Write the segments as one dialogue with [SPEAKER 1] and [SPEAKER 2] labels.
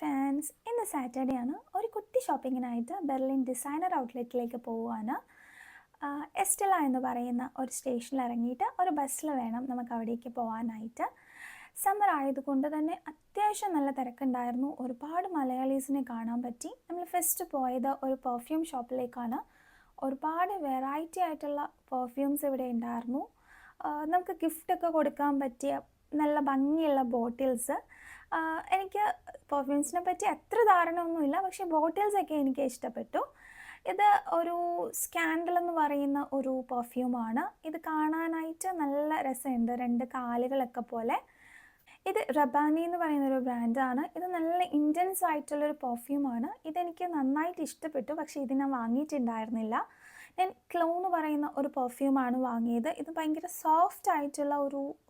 [SPEAKER 1] Friends, ഇന്ന് Saturday ആണ്. ഒരു കുട്ടി ഷോപ്പിങ്ങിനായിട്ട് ബെർലിൻ ഡിസൈനർ ഔട്ട്ലെറ്റിലേക്ക് പോവുകയാണ്. എസ്റ്റല എന്ന് പറയുന്ന ഒരു സ്റ്റേഷനിൽ ഇറങ്ങിയിട്ട് ഒരു ബസ്സിൽ വേണം നമുക്ക് അവിടേക്ക് പോകാനായിട്ട്. സമ്മർ ആയതുകൊണ്ട് തന്നെ അത്യാവശ്യം നല്ല തിരക്കുണ്ടായിരുന്നു. ഒരുപാട് മലയാളീസിനെ കാണാൻ പറ്റി. നമ്മൾ ഫസ്റ്റ് പോയത് ഒരു പെർഫ്യൂം ഷോപ്പിലേക്കാണ്. ഒരുപാട് വെറൈറ്റി ആയിട്ടുള്ള പെർഫ്യൂംസ് ഇവിടെ ഉണ്ടായിരുന്നു. നമുക്ക് ഗിഫ്റ്റൊക്കെ കൊടുക്കാൻ പറ്റിയ നല്ല ഭംഗിയുള്ള ബോട്ടിൽസ്. എനിക്ക് പെർഫ്യൂംസിനെ പറ്റി അത്ര ധാരണയൊന്നുമില്ല, പക്ഷേ ബോട്ടിൽസൊക്കെ എനിക്ക് ഇഷ്ടപ്പെട്ടു. ഇത് ഒരു സ്കാൻഡൽ എന്ന് പറയുന്ന ഒരു പെർഫ്യൂമാണ്. ഇത് കാണാനായിട്ട് നല്ല രസമുണ്ട്, രണ്ട് കാലുകളൊക്കെ പോലെ. ഇത് റബാനി എന്ന് പറയുന്നൊരു ബ്രാൻഡാണ്. ഇത് നല്ല ഇൻറ്റൻസ് ആയിട്ടുള്ളൊരു പെർഫ്യൂമാണ്. ഇതെനിക്ക് നന്നായിട്ട് ഇഷ്ടപ്പെട്ടു, പക്ഷേ ഇത് ഞാൻ വാങ്ങിയിട്ടുണ്ടായിരുന്നില്ല. ഞാൻ ക്ലോ എന്ന് പറയുന്ന ഒരു പെർഫ്യൂമാണ് വാങ്ങിയത്. ഇത് ഭയങ്കര സോഫ്റ്റ് ആയിട്ടുള്ള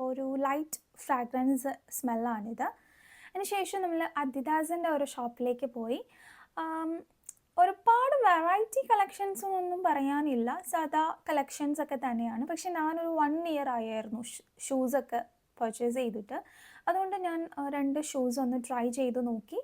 [SPEAKER 1] ഒരു ലൈറ്റ് ഫ്രാഗ്രൻസ് സ്മെല്ലാണിത്. അതിനുശേഷം നമ്മൾ അഡിഡാസിൻ്റെ ഒരു ഷോപ്പിലേക്ക് പോയി. ഒരുപാട് വെറൈറ്റി കളക്ഷൻസും ഒന്നും പറയാനില്ല, സാധാ കളക്ഷൻസൊക്കെ തന്നെയാണ്. പക്ഷെ ഞാനൊരു 1 ഇയർ ആയിരുന്നു ഷൂസൊക്കെ പർച്ചേസ് ചെയ്തിട്ട്. അതുകൊണ്ട് ഞാൻ 2 ഷൂസ് ഒന്ന് ട്രൈ ചെയ്ത് നോക്കി.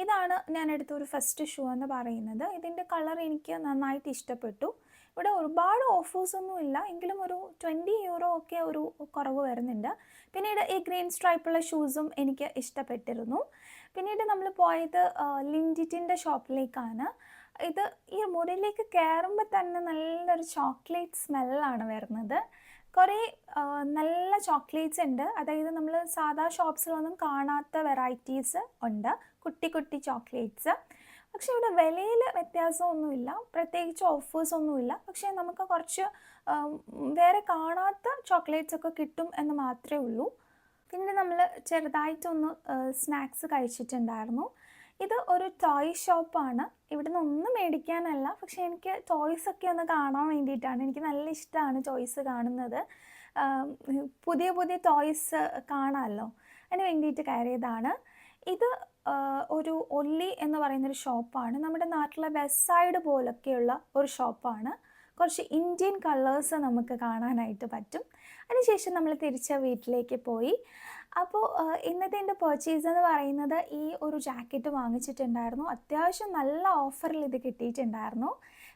[SPEAKER 1] ഇതാണ് ഞാൻ എടുത്തൊരു ഫസ്റ്റ് ഷൂ എന്ന് പറയുന്നത്. ഇതിൻ്റെ കളർ എനിക്ക് നന്നായിട്ട് ഇഷ്ടപ്പെട്ടു. ഇവിടെ ഒരുപാട് ഓഫേഴ്സൊന്നും ഇല്ല, എങ്കിലും ഒരു 20 യൂറോ ഒക്കെ ഒരു കുറവ് വരുന്നുണ്ട്. പിന്നീട് ഈ ഗ്രീൻ സ്ട്രൈപ്പുള്ള ഷൂസും എനിക്ക് ഇഷ്ടപ്പെട്ടിരുന്നു. പിന്നീട് നമ്മൾ പോയത് ലിൻഡിറ്റിൻ്റെ ഷോപ്പിലേക്കാണ്. ഇത് ഈ മുറിയിലേക്ക് കയറുമ്പോൾ തന്നെ നല്ലൊരു ചോക്ലേറ്റ് സ്മെല്ലാണ് വരുന്നത്. കുറേ നല്ല ചോക്ലേറ്റ്സ് ഉണ്ട്, അതായത് നമ്മൾ സാധാ ഷോപ്സിലൊന്നും കാണാത്ത വെറൈറ്റീസ് ഉണ്ട്, കുട്ടി കുട്ടി ചോക്ലേറ്റ്സ്. പക്ഷേ ഇവിടെ വിലയിൽ വ്യത്യാസമൊന്നുമില്ല, പ്രത്യേകിച്ച് ഓഫേഴ്സൊന്നുമില്ല. പക്ഷേ നമുക്ക് കുറച്ച് വേറെ കാണാത്ത ചോക്ലേറ്റ്സ് ഒക്കെ കിട്ടും എന്ന് മാത്രമേ ഉള്ളൂ. പിന്നെ നമ്മൾ ചെറുതായിട്ടൊന്ന് സ്നാക്സ് കഴിച്ചിട്ടുണ്ടായിരുന്നു. ഇത് ഒരു ടോയ് ഷോപ്പാണ്. ഇവിടുന്ന് ഒന്നും മേടിക്കാനല്ല, പക്ഷേ എനിക്ക് ടോയ്സൊക്കെ ഒന്ന് കാണാൻ വേണ്ടിയിട്ടാണ്. എനിക്ക് നല്ല ഇഷ്ടമാണ് ടോയ്സ് കാണുന്നത്. പുതിയ പുതിയ ടോയ്സ് കാണാമല്ലോ, അതിന് വേണ്ടിയിട്ട് കയറിയതാണ്. ഇത് ഒരു ഒല്ലി എന്ന് പറയുന്നൊരു ഷോപ്പാണ്. നമ്മുടെ നാട്ടിലെ വെസ്റ്റ് സൈഡ് പോലൊക്കെയുള്ള ഒരു ഷോപ്പാണ്. കുറച്ച് ഇന്ത്യൻ കളേഴ്സ് നമുക്ക് കാണാനായിട്ട് പറ്റും. അതിനുശേഷം നമ്മൾ തിരിച്ച് വീട്ടിലേക്ക് പോയി. അപ്പോൾ ഇന്നത്തെ എൻ്റെ പർച്ചേസ് എന്ന് പറയുന്നത് ഈ ഒരു ജാക്കറ്റ് വാങ്ങിച്ചിട്ടുണ്ടായിരുന്നു. അത്യാവശ്യം നല്ല ഓഫറിൽ ഇത് കിട്ടിയിട്ടുണ്ടായിരുന്നു.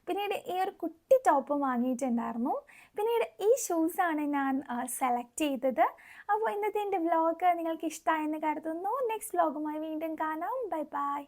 [SPEAKER 1] പിന്നീട് ഈ ഒരു കുട്ടി ടോപ്പ് വാങ്ങിയിട്ടുണ്ടായിരുന്നു. പിന്നീട് ഈ ഷൂസാണ് ഞാൻ സെലക്ട് ചെയ്തത്. അപ്പോൾ ഇന്നത്തെ എൻ്റെ വ്ലോഗ് നിങ്ങൾക്ക് ഇഷ്ടമായെന്ന് കരുതുന്നു. നെക്സ്റ്റ് വ്ലോഗുമായി വീണ്ടും കാണാം. Bye bye.